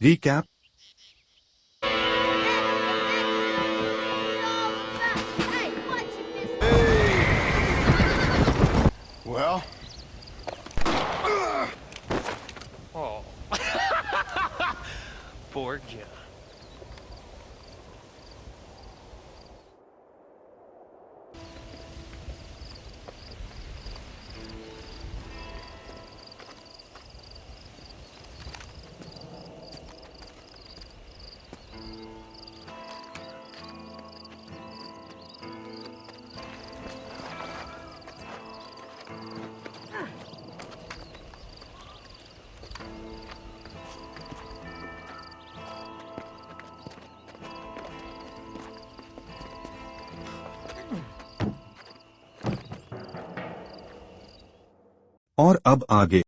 Recap. Well? Oh. Poor John. और अब आगे।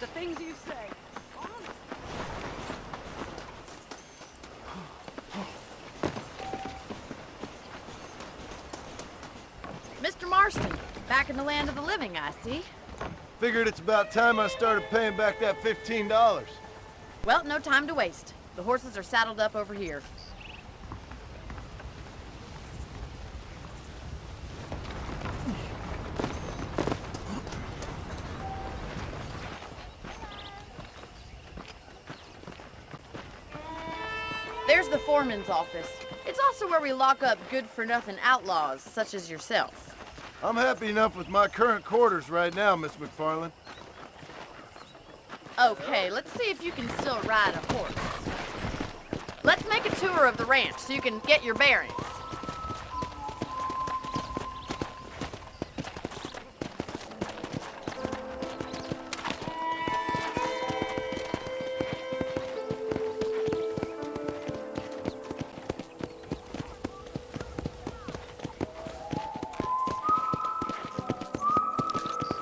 The things you say. Mr. Marston, back in the land of the living, I see. Figured it's about time I started paying back that $15. Well, no time to waste. The horses are saddled up over here. There's the foreman's office. It's also where we lock up good-for-nothing outlaws, such as yourself. I'm happy enough with my current quarters right now, Miss Macfarlane. Okay, let's see if you can still ride a horse. Let's make a tour of the ranch so you can get your bearings.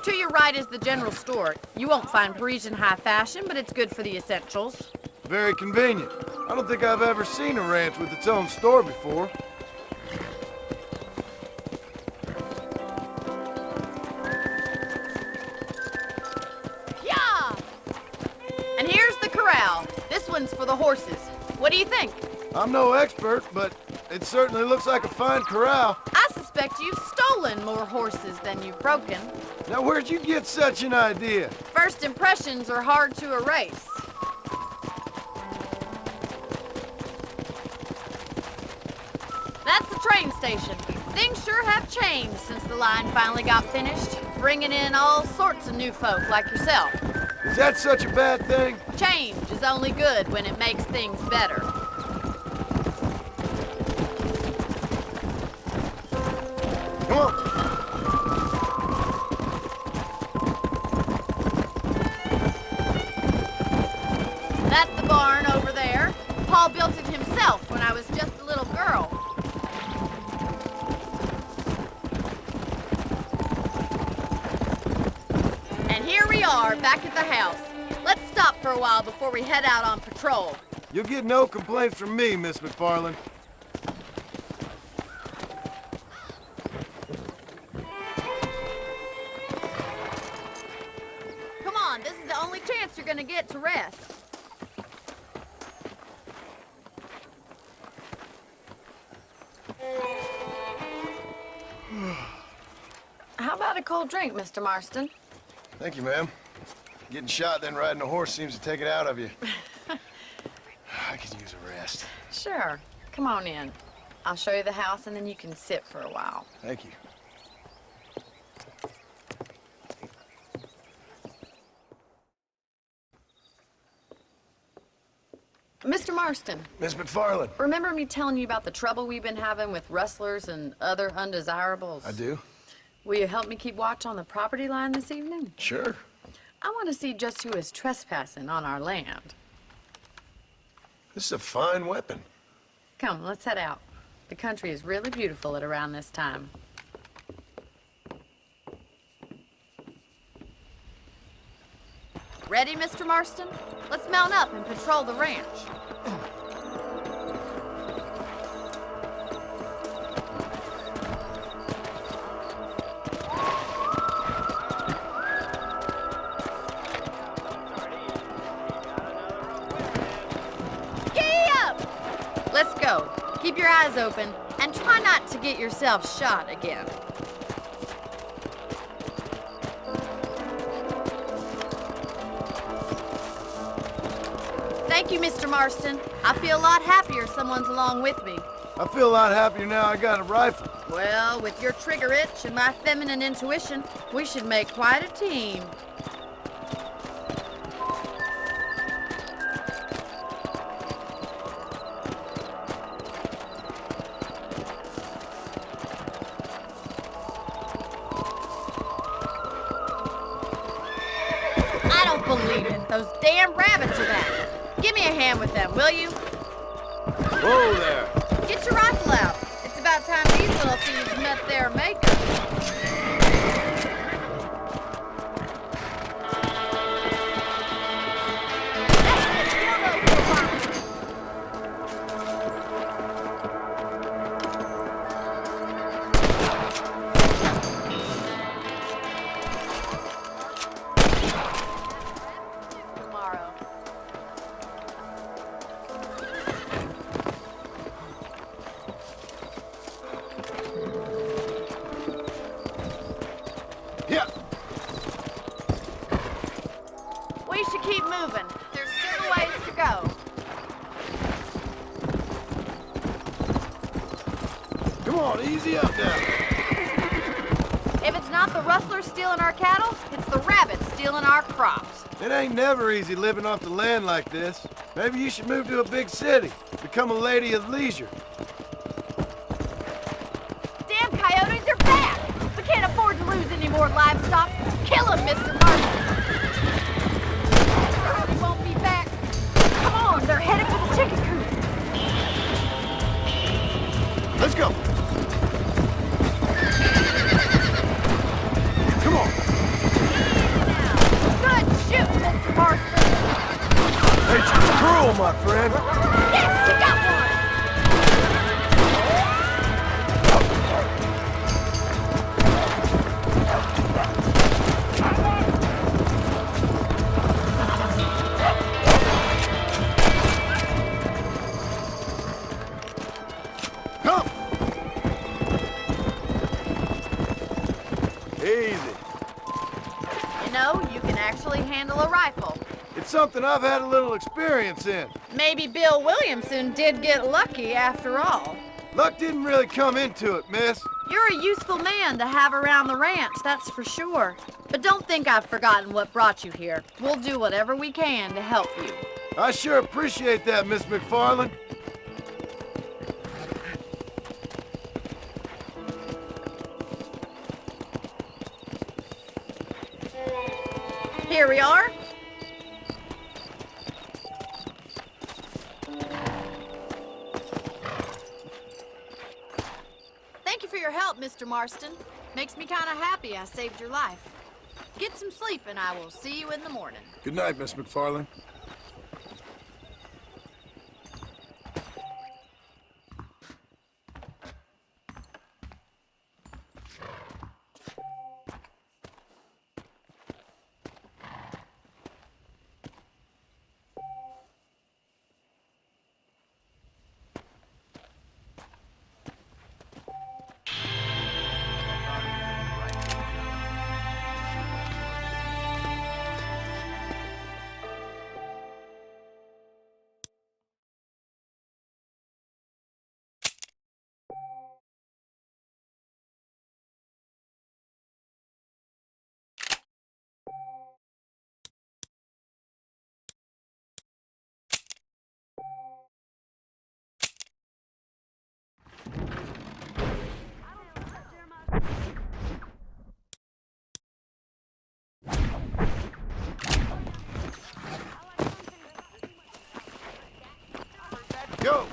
To your right is the general store. You won't find Parisian high fashion, but it's good for the essentials. Very convenient. I don't think I've ever seen a ranch with its own store before. Yeah! And here's the corral. This one's for the horses. What do you think? I'm no expert, but it certainly looks like a fine corral. I suspect you've stolen more horses than you've broken. Now, where'd you get such an idea? First impressions are hard to erase. That's the train station. Things sure have changed since the line finally got finished, bringing in all sorts of new folk like yourself. Is that such a bad thing? Change is only good when it makes things better. Come on. That's the barn over there. Paul built it himself when I was just a little girl. And here we are, back at the house. Let's stop for a while before we head out on patrol. You'll get no complaints from me, Miss Macfarlane. Come on, this is the only chance you're gonna get to rest. How about a cold drink, Mr. Marston? Thank you, ma'am. Getting shot then riding a horse seems to take it out of you. I could use a rest. Sure. Come on in. I'll show you the house and then you can sit for a while. Thank you. Mr. Marston, Miss Macfarlane. remember me telling you about the trouble we've been having with rustlers and other undesirables? I do? Will you help me keep watch on the property line this evening? Sure. I want to see just who is trespassing on our land. This is a fine weapon. Come, let's head out. The country is really beautiful at around this time. Ready, Mr. Marston? Let's mount up and patrol the ranch. Giddy up! Let's go. Keep your eyes open and try not to get yourself shot again. Thank you, Mr. Marston. I feel a lot happier someone's along with me. I feel a lot happier now I got a rifle. Well, with your trigger itch and my feminine intuition, we should make quite a team. I don't believe it. Those damn rabbits are back. Give me a hand with them, will you? Whoa there. Get your rifle out. It's about time these little thieves met their maker. Tomorrow. Yeah. We should keep moving. There's still a ways to go. Come on, easy up now. If it's not the rustlers stealing our cattle, it's the rabbits stealing our crops. It ain't never easy living off the land like this. Maybe you should move to a big city. Become a lady of leisure. Damn coyotes are back! We can't afford to lose any more livestock. Kill them, Mr. Marston! They won't be back. Come on, they're headed for the chicken coop. Let's go. Come on. Good shoot, Mr. Marston! Nature's cruel, my friend. Yes, you got one! Come. Easy. You know, you can actually handle a rifle. It's something I've had a little experience in. Maybe Bill Williamson did get lucky after all. Luck didn't really come into it, miss. You're a useful man to have around the ranch, that's for sure. But don't think I've forgotten what brought you here. We'll do whatever we can to help you. I sure appreciate that, Miss Macfarlane. Here we are. Thank you for your help, Mr. Marston. Makes me kind of happy I saved your life. Get some sleep and I will see you in the morning. Good night, Miss Macfarlane. Go!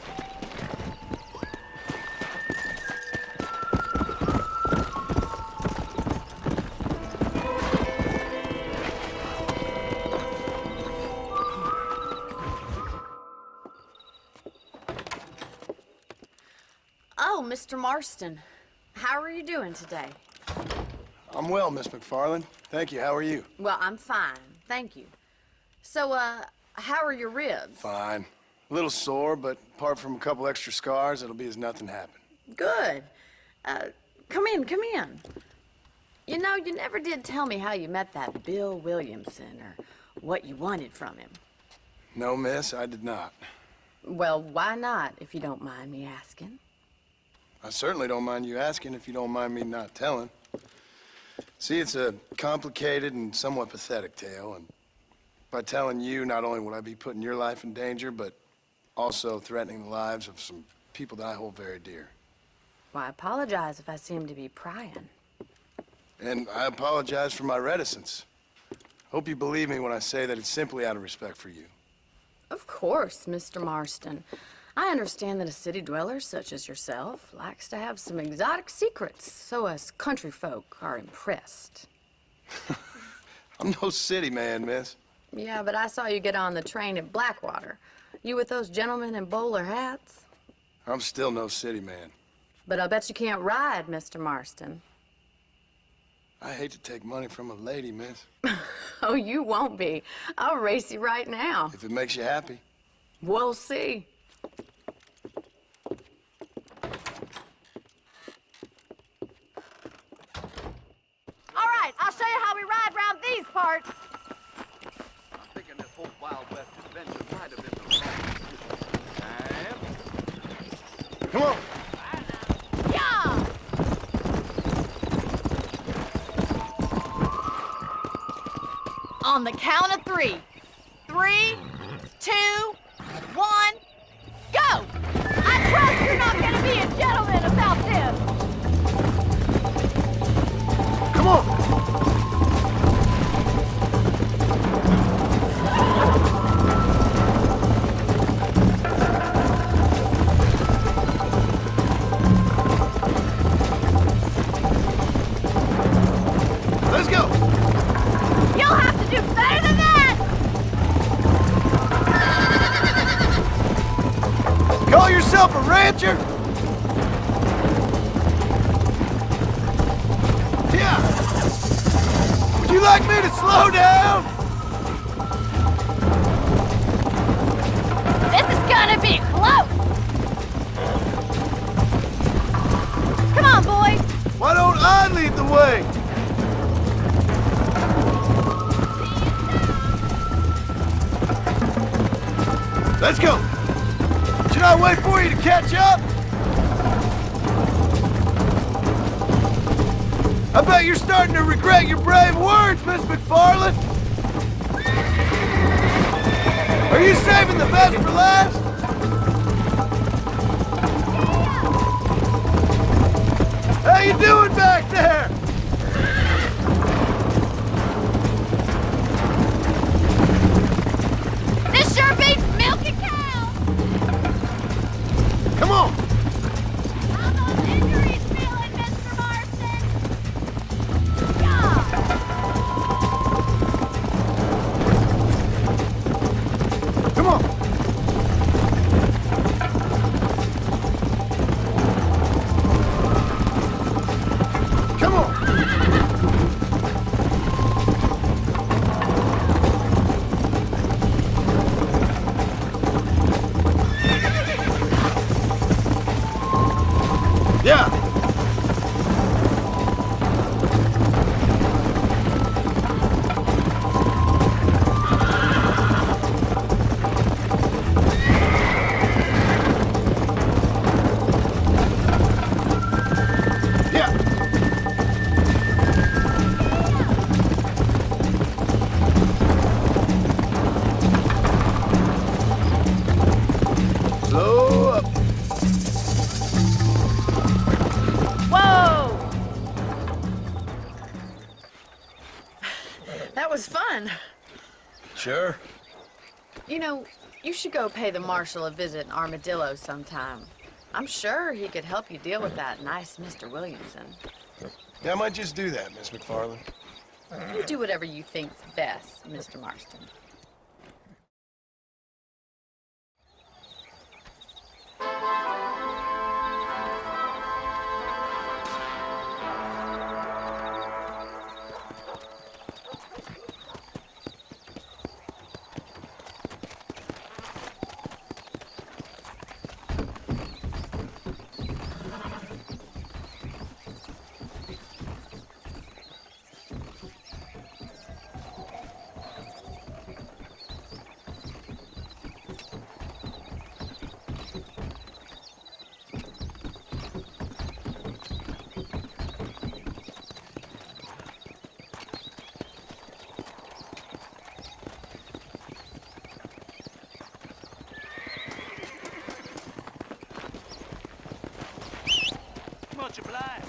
Mr. Marston. How are you doing today? I'm well, Miss Macfarlane. Thank you. How are you? Well, I'm fine, thank you. So, how are your ribs? Fine. A little sore, but apart from a couple extra scars, it'll be as nothing happened. Good. Come in, come in. You know, you never did tell me how you met that Bill Williamson or what you wanted from him. No, miss, I did not. Well, why not, if you don't mind me asking? I certainly don't mind you asking if you don't mind me not telling. See, it's a complicated and somewhat pathetic tale, and by telling you, not only would I be putting your life in danger, but also threatening the lives of some people that I hold very dear. Well, I apologize if I seem to be prying. And I apologize for my reticence. Hope you believe me when I say that it's simply out of respect for you. Of course, Mr. Marston. I understand that a city dweller such as yourself likes to have some exotic secrets, so us country folk are impressed. I'm no city man, miss. Yeah, but I saw you get on the train at Blackwater. You with those gentlemen in bowler hats? I'm still no city man. But I'll bet you can't ride, Mr. Marston. I hate to take money from a lady, miss. Oh, you won't be. I'll race you right now. If it makes you happy. We'll see. All right, I'll show you how we ride round these parts. I'm thinking this whole Wild West adventure might have been the wrong. Come on! Yeah! On the count of 3. 3, 2, 1, go! I trust you're not gonna be a gentleman about this. Come on! Let's go! You'll have to do better than that! Call yourself a rancher? Yeah! Would you like me to slow down? This is gonna be close! Come on, boys! Why don't I lead the way? Let's go! Should I wait for you to catch up? I bet you're starting to regret your brave words, Miss Macfarlane. Are you saving the best for last? How you doing back there? This sure beats milking cows! Come on! How those injuries feeling, Mr. Marston? Yeah! Come on! Come on! Yeah! Yeah! Slow up. Whoa! That was fun. Sure. You know, you should go pay the marshal a visit in Armadillo sometime. I'm sure he could help you deal with that nice Mr. Williamson. Yeah, I might just do that, Miss Macfarlane. You do whatever you think's best, Mr. Marston. Much obliged.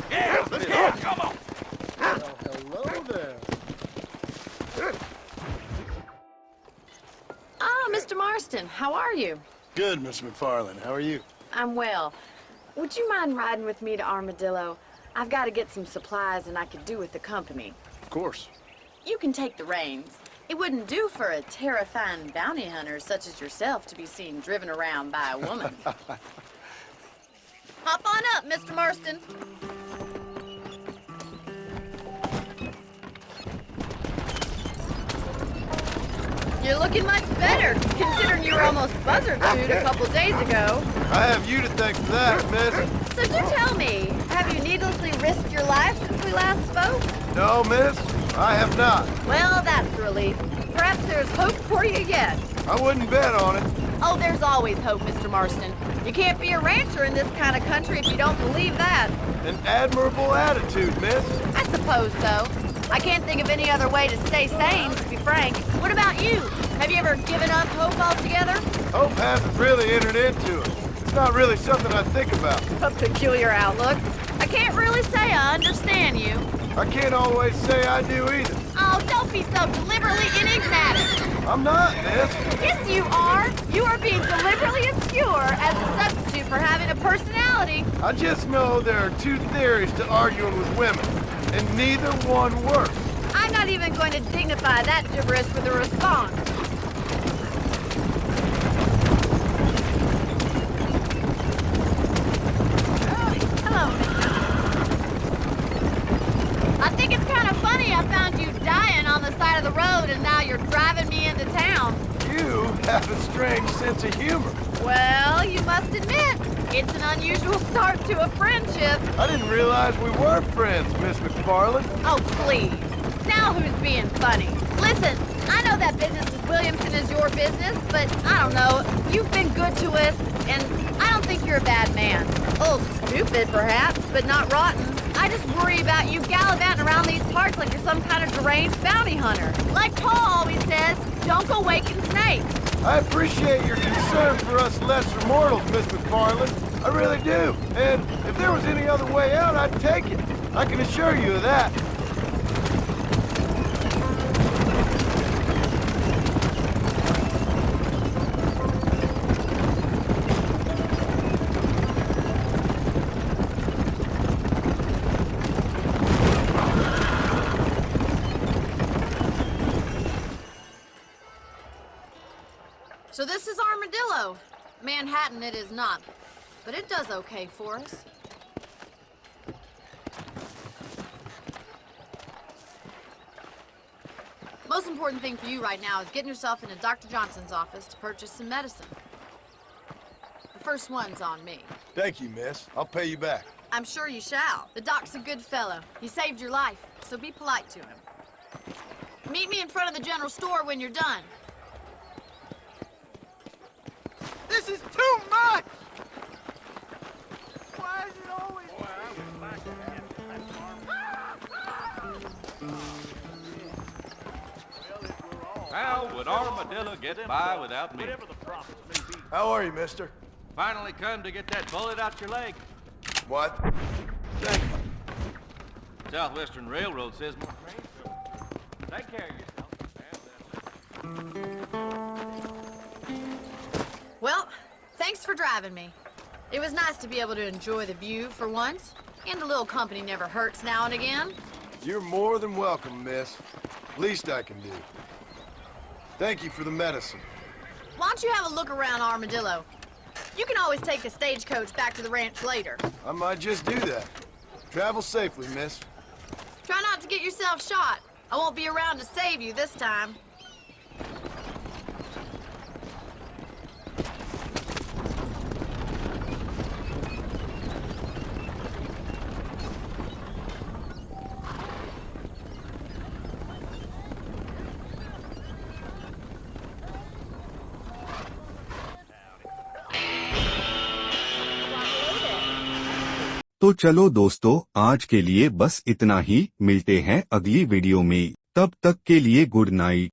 Yeah, let's go. Come on. Hello there. Ah, Mr. Marston, how are you? Good, Miss Macfarlane. How are you? I'm well. Would you mind riding with me to Armadillo? I've got to get some supplies and I could do with the company. Of course. You can take the reins. It wouldn't do for a terrifying bounty hunter such as yourself to be seen driven around by a woman. Hop on up, Mr. Marston. You're looking much better, considering you were almost buzzard-chewed a couple days ago. I have you to thank for that, miss. So do tell me, have you needlessly risked your life since we last spoke? No, miss, I have not. Well, that's a relief. Perhaps there's hope for you yet. I wouldn't bet on it. Oh, there's always hope, Mr. Marston. You can't be a rancher in this kind of country if you don't believe that. An admirable attitude, miss. I suppose so. I can't think of any other way to stay sane, to be frank. What about you? Have you ever given up hope altogether? Hope hasn't really entered into it. It's not really something I think about. A peculiar outlook. I can't really say I understand you. I can't always say I do either. Oh, don't be so deliberately enigmatic. I'm not, miss. Yes, you are. You are being deliberately obscure as a substitute for having a personality. I just know there are two theories to arguing with women, and neither one works. I'm not even going to dignify that gibberish with a response. Hello, mister. I think it's kind of funny I found you dying on the side of the road and now you're driving me into town. You have a strange sense of humor. Well, you must admit, it's an unusual start to a friendship. I didn't realize we were friends, Miss Macfarlane. Oh, please. Now who's being funny? Listen, I know that business with Williamson is your business, but I don't know. You've been good to us, and I don't think you're a bad man. A little stupid, perhaps, but not rotten. I just worry about you gallivanting around these parts like you're some kind of deranged bounty hunter. Like Paul always says, don't go waking snakes. I appreciate your concern for us lesser mortals, Miss Macfarlane. I really do. And if there was any other way out, I'd take it. I can assure you of that. So this is Armadillo. Manhattan it is not, but it does okay for us. Most important thing for you right now is getting yourself into Dr. Johnson's office to purchase some medicine. The first one's on me. Thank you, miss. I'll pay you back. I'm sure you shall. The doc's a good fellow. He saved your life, so be polite to him. Meet me in front of the general store when you're done. This is too much! Why is it always... How would Armadillo get by without me? How are you, mister? Finally come to get that bullet out your leg. What? Thank you. Southwestern Railroad says more trains. Take care of yourself. Well, thanks for driving me. It was nice to be able to enjoy the view for once, and a little company never hurts now and again. You're more than welcome, miss. Least I can do. Thank you for the medicine. Why don't you have a look around Armadillo? You can always take a stagecoach back to the ranch later. I might just do that. Travel safely, miss. Try not to get yourself shot. I won't be around to save you this time. तो चलो दोस्तों, आज के लिए बस इतना ही। मिलते हैं अगली वीडियो में। तब तक के लिए गुड नाइट।